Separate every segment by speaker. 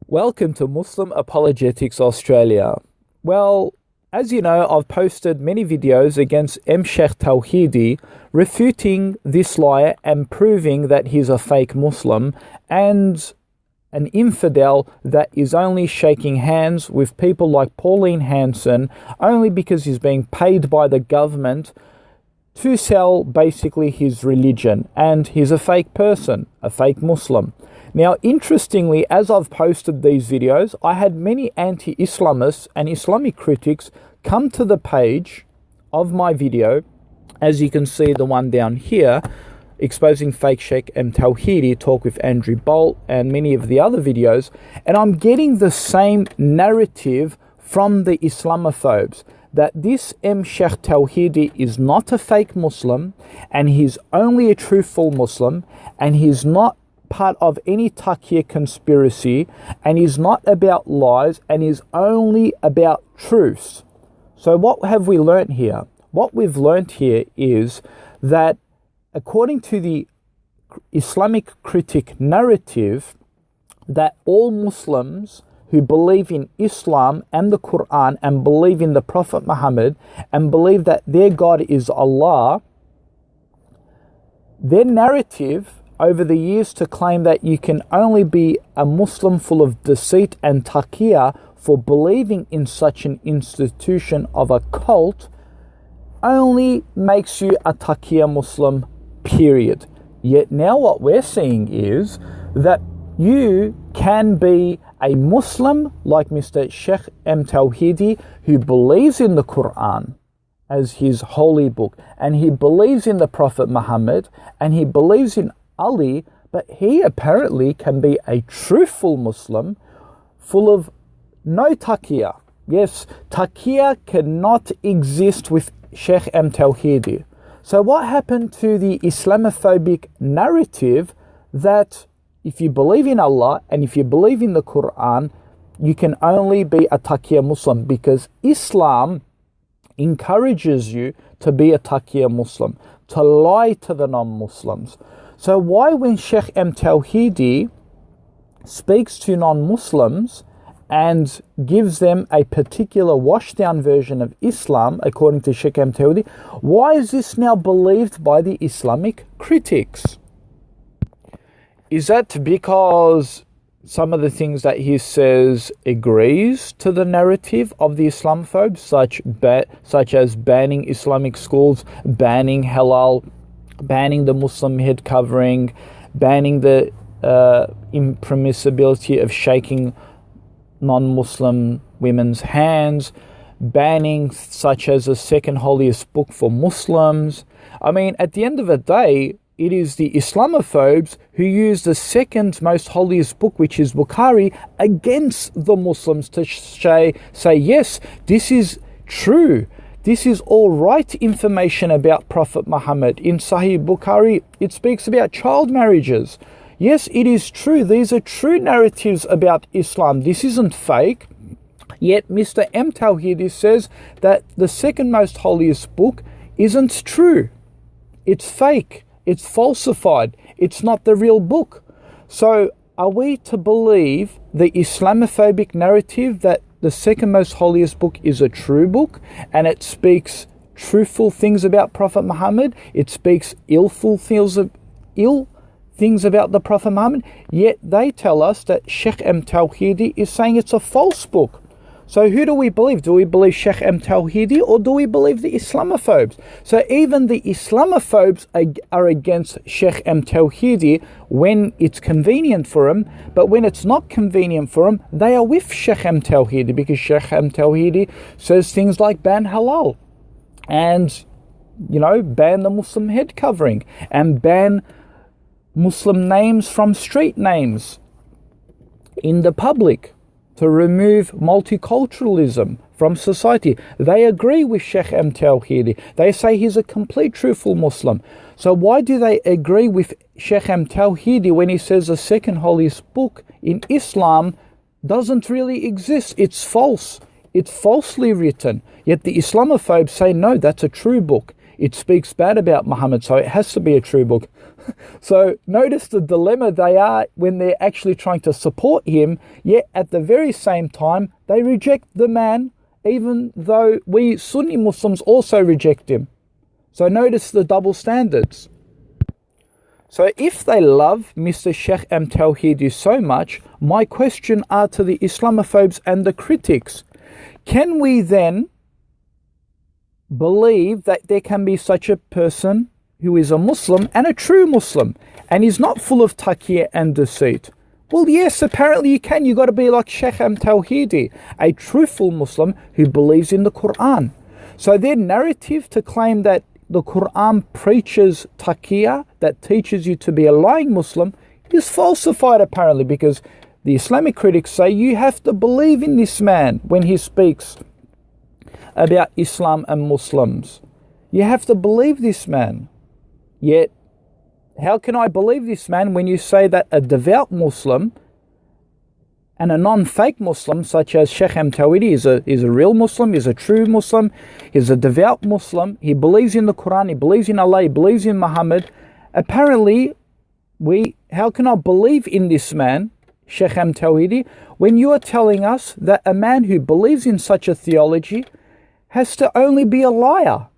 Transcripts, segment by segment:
Speaker 1: Welcome to Muslim Apologetics Australia. Well, as you know, I've posted many videos against Sheik M.Tawhidi refuting this lie and proving that he's a fake Muslim and an infidel that is only shaking hands with people like Pauline Hanson only because he's being paid by the government to sell basically his religion, and he's a fake person, a fake Muslim. Now, interestingly, as I've posted these videos, I had many anti-Islamists and Islamic critics come to the page of my video, as you can see the one down here, exposing fake Sheik M.Tawhidi, talk with Andrew Bolt, and many of the other videos, and I'm getting the same narrative from the Islamophobes, that this Sheik Tawhidi is not a fake Muslim, and he's only a truthful Muslim, and he's not part of any Takiya conspiracy, and he's not about lies, and he's only about truths. So what have we learnt here? What we've learnt here is that according to the Islamic critic narrative, that all Muslims who believe in Islam and the Quran and believe in the Prophet Muhammad and believe that their God is Allah, their narrative over the years to claim that you can only be a Muslim full of deceit and Takiya for believing in such an institution of a cult only makes you a Takiya Muslim, period. Yet now what we're seeing is that you can be a Muslim like Mr. Sheik M.Tawhidi, who believes in the Quran as his holy book, and he believes in the Prophet Muhammad, and he believes in Ali, but he apparently can be a truthful Muslim full of no Takiya. Yes, Takiya cannot exist with Sheik M.Tawhidi. So what happened to the Islamophobic narrative that if you believe in Allah and if you believe in the Quran, you can only be a Takiya Muslim, because Islam encourages you to be a Takiya Muslim, to lie to the non-Muslims. So why, when Sheik M.Tawhidi speaks to non-Muslims and gives them a particular washed-down version of Islam, according to Sheik M.Tawhidi, why is this now believed by the Islamic critics? Is that because some of the things that he says agrees to the narrative of the Islamophobes, such as banning Islamic schools, banning halal, banning the Muslim head covering, banning the impermissibility of shaking non-Muslim women's hands, banning such as the second holiest book for Muslims? I mean, at the end of the day, it is the Islamophobes who use the second most holiest book, which is Bukhari, against the Muslims to say, yes, this is true. This is all right information about Prophet Muhammad. In Sahih Bukhari, it speaks about child marriages. Yes, it is true. These are true narratives about Islam. This isn't fake. Yet Mr. M.Tawhidi says that the second most holiest book isn't true. It's fake. It's falsified. It's not the real book. So are we to believe the Islamophobic narrative that the second most holiest book is a true book and it speaks truthful things about Prophet Muhammad? It speaks ill things about the Prophet Muhammad, yet they tell us that Sheik M.Tawhidi is saying it's a false book. So who do we believe? Do we believe Sheik M.Tawhidi, or do we believe the Islamophobes? So even the Islamophobes are against Sheik M.Tawhidi when it's convenient for them, but when it's not convenient for them, they are with Sheik M.Tawhidi, because Sheik M.Tawhidi says things like ban halal and, ban the Muslim head covering and ban Muslim names from street names in the public, to remove multiculturalism from society. They agree with Sheik M.Tawhidi. They say he's a complete truthful Muslim. So why do they agree with Sheik M.Tawhidi when he says the second holiest book in Islam doesn't really exist? It's false. It's falsely written. Yet the Islamophobes say, no, that's a true book. it speaks bad about Muhammad, so it has to be a true book. So notice the dilemma they are when they're actually trying to support him, yet at the very same time, they reject the man, even though we Sunni Muslims also reject him. So notice the double standards. So if they love Mr. Sheik M.Tawhidi so much, my question are to the Islamophobes and the critics. Can we then believe that there can be such a person who is a Muslim and a true Muslim and is not full of Takiya and deceit? Well, yes, apparently you can. You've got to be like Sheik M.Tawhidi, a truthful Muslim who believes in the Quran. So their narrative to claim that the Quran preaches Takiya, that teaches you to be a lying Muslim, is falsified apparently, because the Islamic critics say you have to believe in this man when he speaks about Islam and Muslims. You have to believe this man. Yet, how can I believe this man when you say that a devout Muslim and a non-fake Muslim, such as Sheik M.Tawhidi, is a real Muslim, is a true Muslim, is a devout Muslim, he believes in the Quran, he believes in Allah, he believes in Muhammad. Apparently, how can I believe in this man, Sheik M.Tawhidi, when you are telling us that a man who believes in such a theology has to only be a liar,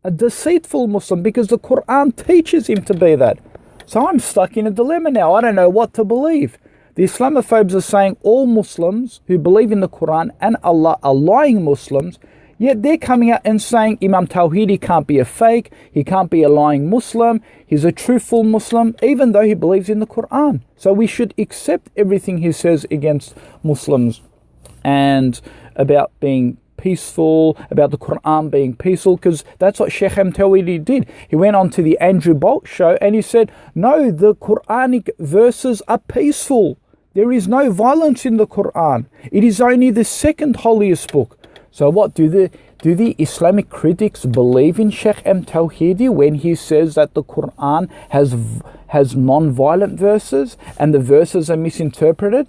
Speaker 1: a deceitful Muslim, because the Quran teaches him to be that. So I'm stuck in a dilemma now. I don't know what to believe. The Islamophobes are saying all Muslims who believe in the Quran and Allah are lying Muslims, yet they're coming out and saying Imam Tawhidi can't be a fake, he can't be a lying Muslim, he's a truthful Muslim, even though he believes in the Quran. So we should accept everything he says against Muslims and about being peaceful, about the Quran being peaceful, because that's what Sheik M.Tawhidi did. He went on to the Andrew Bolt show and he said, no, the Quranic verses are peaceful. There is no violence in the Quran. It is only the second holiest book. So what do the Islamic critics believe in Sheik M.Tawhidi when he says that the Quran has non-violent verses and the verses are misinterpreted?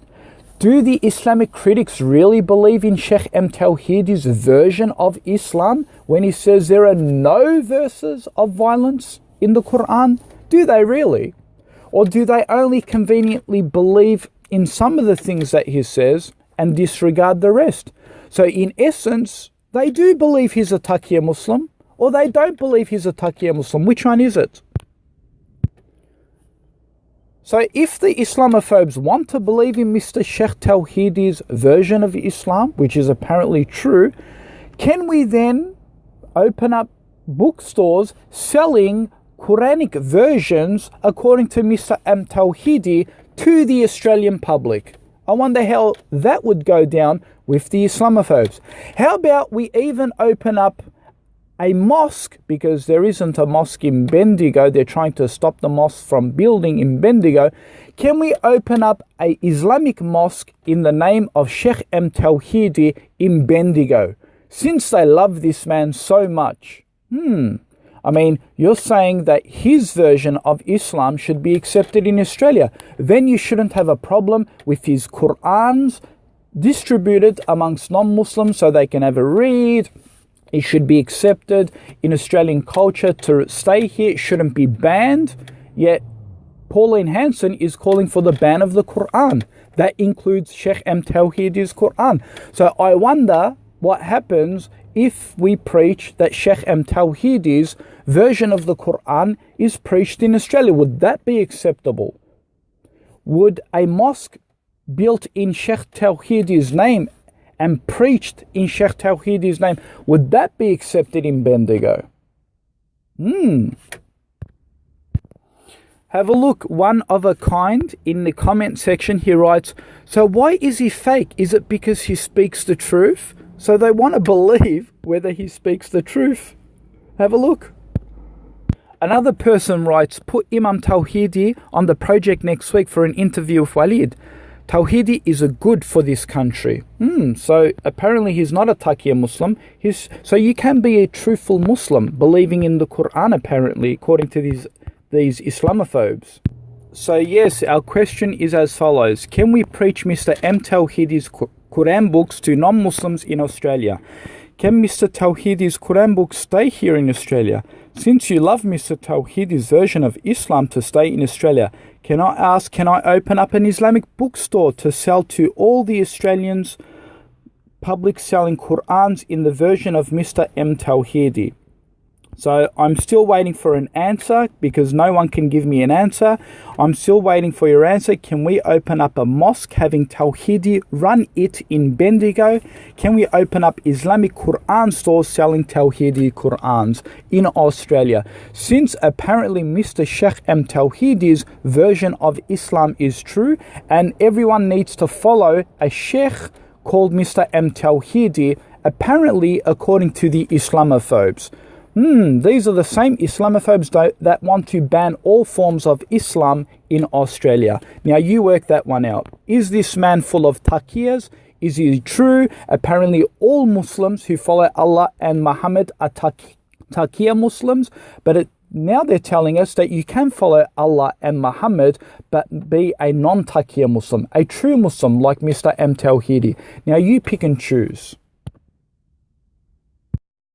Speaker 1: Do the Islamic critics really believe in Sheik M.Tawhidi's version of Islam when he says there are no verses of violence in the Quran? Do they really? Or do they only conveniently believe in some of the things that he says and disregard the rest? So in essence, they do believe he's a Takiya Muslim, or they don't believe he's a Takiya Muslim. Which one is it? So if the Islamophobes want to believe in Mr. Sheik Tawhidi's version of Islam, which is apparently true, can we then open up bookstores selling Quranic versions according to Mr. M.Tawhidi to the Australian public? I wonder how that would go down with the Islamophobes. How about we even open up a mosque, because there isn't a mosque in Bendigo, they're trying to stop the mosque from building in Bendigo. Can we open up a Islamic mosque in the name of Sheik M.Tawhidi in Bendigo, since they love this man so much? I mean, you're saying that his version of Islam should be accepted in Australia. Then you shouldn't have a problem with his Qur'ans distributed amongst non-Muslims so they can have a read. It should be accepted in Australian culture to stay here. It shouldn't be banned. Yet Pauline Hanson is calling for the ban of the Quran. That includes Sheik M.Tawhidi's Quran. So I wonder what happens if we preach that Sheik M.Tawhidi's version of the Quran is preached in Australia. Would that be acceptable? Would a mosque built in Sheik Tawhidi's name and preached in Sheik Tawhidi's name, would that be accepted in Bendigo? Have a look, one of a kind, in the comment section. He writes, so why is he fake? Is it because he speaks the truth? So they want to believe whether he speaks the truth. Have a look. Another person writes, put Imam Tawhidi on the project next week for an interview with Walid. Tawhidi is a good for this country. So apparently he's not a Takiya Muslim. So you can be a truthful Muslim believing in the Quran, apparently, according to these Islamophobes. So yes, our question is as follows. Can we preach Mr. M. Tawhidi's Quran books to non-Muslims in Australia? Can Mr. Tawhidi's Quran book stay here in Australia? Since you love Mr. Tawhidi's version of Islam to stay in Australia, can I ask, can I open up an Islamic bookstore to sell to all the Australians public selling Qurans in the version of Mr. M.Tawhidi? So I'm still waiting for an answer because no one can give me an answer. I'm still waiting for your answer. Can we open up a mosque having Tawhidi run it in Bendigo? Can we open up Islamic Quran stores selling Tawhidi Qurans in Australia? Since apparently Mr. Sheik M.Tawhidi's version of Islam is true and everyone needs to follow a Sheikh called Mr. M.Tawhidi, apparently according to the Islamophobes. These are the same Islamophobes that want to ban all forms of Islam in Australia. Now you work that one out. Is this man full of Takiyas? Is he true? Apparently all Muslims who follow Allah and Muhammad are Takiya Muslims, but now they're telling us that you can follow Allah and Muhammad but be a non-Takiya Muslim, a true Muslim like Mr. M. Tawhidi. Now you pick and choose.